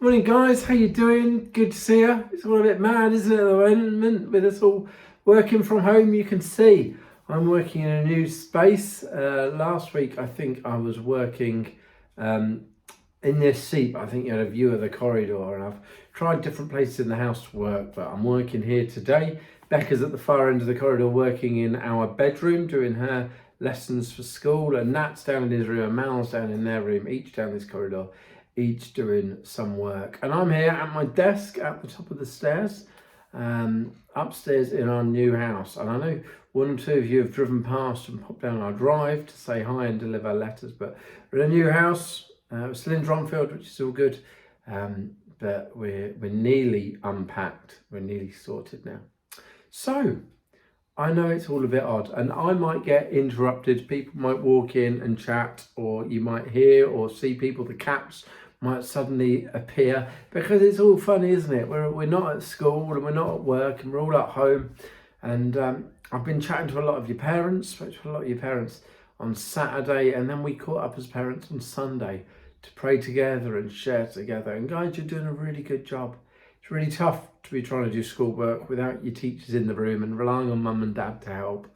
Morning guys, how you doing? Good to see you. It's all a bit mad, isn't it, at the moment, with us all working from home. You can see I'm working in a new space. Last week I think I was working in this seat. I think you had a view of the corridor, and I've tried different places in the house to work, but I'm working here today. Becca's at the far end of the corridor working in our bedroom, doing her lessons for school, and Nat's down in his room and Mal's down in their room, each down this corridor, each doing some work. And I'm here at my desk at the top of the stairs, upstairs in our new house. And I know one or two of you have driven past and popped down our drive to say hi and deliver letters, but we're in a new house. We're still in Dronfield, which is all good, but we're nearly unpacked. We're nearly sorted now. So I know it's all a bit odd, and I might get interrupted. People might walk in and chat, or you might hear or see people. The cats might suddenly appear, because it's all funny, isn't it? We're not at school and we're not at work, and we're all at home. And I've been chatting to a lot of your parents, spoke to a lot of your parents on Saturday, and then we caught up as parents on Sunday to pray together and share together. And guys, you're doing a really good job. It's really tough to be trying to do schoolwork without your teachers in the room and relying on mum and dad to help.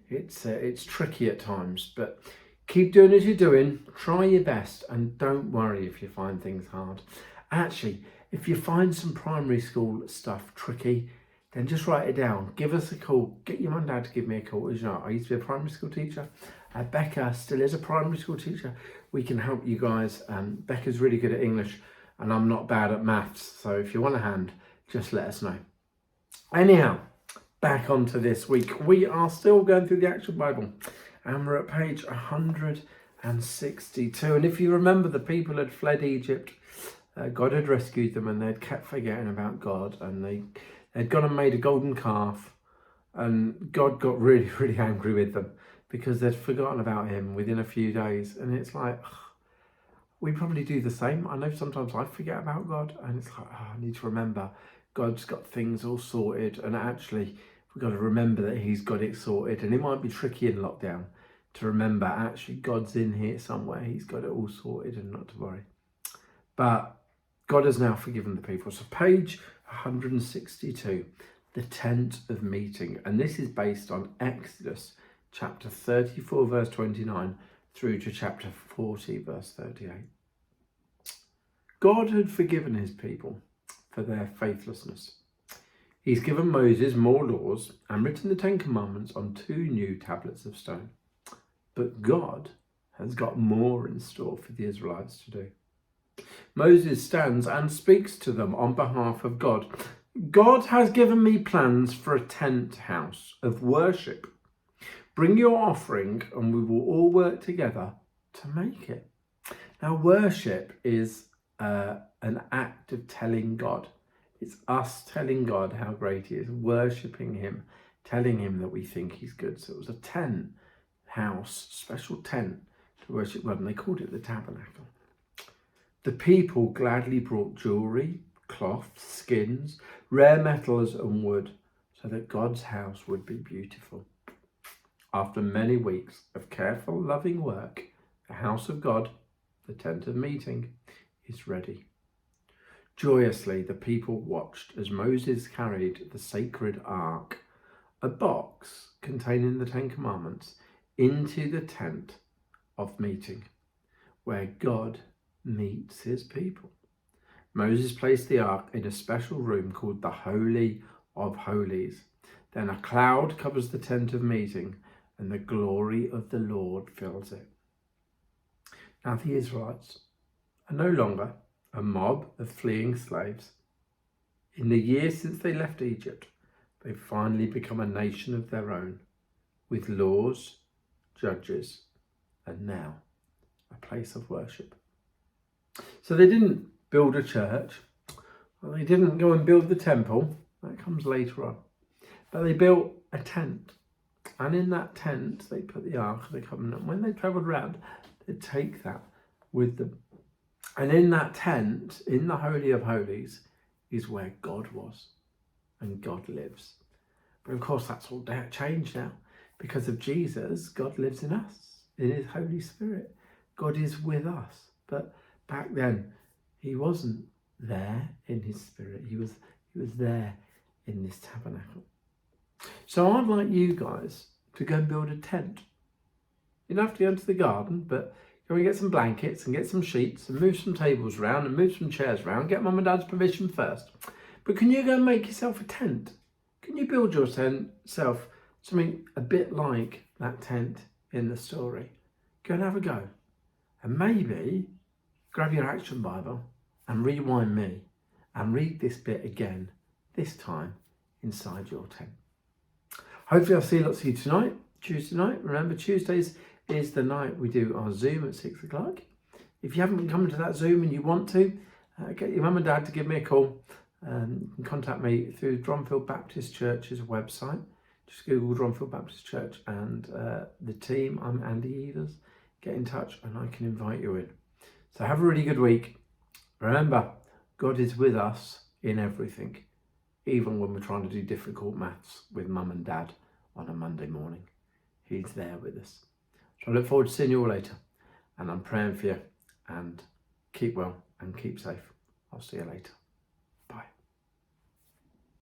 It's tricky at times, but keep doing as you're doing. Try your best, and don't worry if you find things hard. Actually, if you find some primary school stuff tricky, then just write it down. Give us a call. Get your mum and dad to give me a call. As you know, I used to be a primary school teacher. Becca still is a primary school teacher. We can help you guys. Becca's really good at English, and I'm not bad at maths. So if you want a hand, just let us know. Anyhow, back onto this week. We are still going through the actual Bible, and we're at page 162. And if you remember, the people had fled Egypt. God had rescued them, and they'd kept forgetting about God, and they'd gone and made a golden calf, and God got really, really angry with them because they'd forgotten about him within a few days. And it's like, we probably do the same. I know sometimes I forget about God, and it's like, I need to remember God's got things all sorted, and actually we've got to remember that he's got it sorted. And it might be tricky in lockdown to remember, actually, God's in here somewhere. He's got it all sorted, and not to worry. But God has now forgiven the people. So page 162, the tent of meeting. And this is based on Exodus chapter 34, verse 29, through to chapter 40, verse 38. God had forgiven his people for their faithlessness. He's given Moses more laws and written the Ten Commandments on 2 new tablets of stone. But God has got more in store for the Israelites to do. Moses stands and speaks to them on behalf of God. God has given me plans for a tent house of worship. Bring your offering and we will all work together to make it. Now, worship is an act of telling God. It's us telling God how great he is, worshipping him, telling him that we think he's good. So it was a tent house, special tent to worship God, and they called it the tabernacle. The people gladly brought jewelry, cloth, skins, rare metals and wood, so that God's house would be beautiful. After many weeks of careful, loving work, the house of God, the tent of meeting, is ready. Joyously, the people watched as Moses carried the sacred ark, a box containing the Ten Commandments, into the tent of meeting, where God meets his people. Moses placed the ark in a special room called the Holy of Holies. Then a cloud covers the tent of meeting, and the glory of the Lord fills it. Now the Israelites are no longer a mob of fleeing slaves. In the years since they left Egypt, they've finally become a nation of their own, with laws, judges, and now a place of worship. So they didn't build a church, well, they didn't go and build the temple, that comes later on, but they built a tent. And in that tent, they put the Ark of the Covenant. When they travelled around, they'd take that with them. And in that tent, in the Holy of Holies, is where God was, and God lives. But of course, that's all changed now. Because of Jesus, God lives in us, in his Holy Spirit. God is with us. But back then, he wasn't. there in his spirit. He was there in this tabernacle. So I'd like you guys to go and build a tent. You don't have to go into the garden, but go and get some blankets and get some sheets and move some tables around and move some chairs around. Get mum and dad's permission first. But can you go and make yourself a tent? Can you build yourself something a bit like that tent in the story? Go and have a go. And maybe grab your Action Bible and rewind me and read this bit again, this time inside your tent. Hopefully I'll see lots of you tonight, Tuesday night. Remember, Tuesdays is the night we do our Zoom at 6 o'clock. If you haven't been coming to that Zoom and you want to, get your mum and dad to give me a call. You can contact me through Dronfield Baptist Church's website. Just Google Dronfield Baptist Church and the team. I'm Andy Evers. Get in touch and I can invite you in. So have a really good week. Remember, God is with us in everything, even when we're trying to do difficult maths with mum and dad on a Monday morning. He's there with us. So I look forward to seeing you all later. And I'm praying for you. And keep well and keep safe. I'll see you later.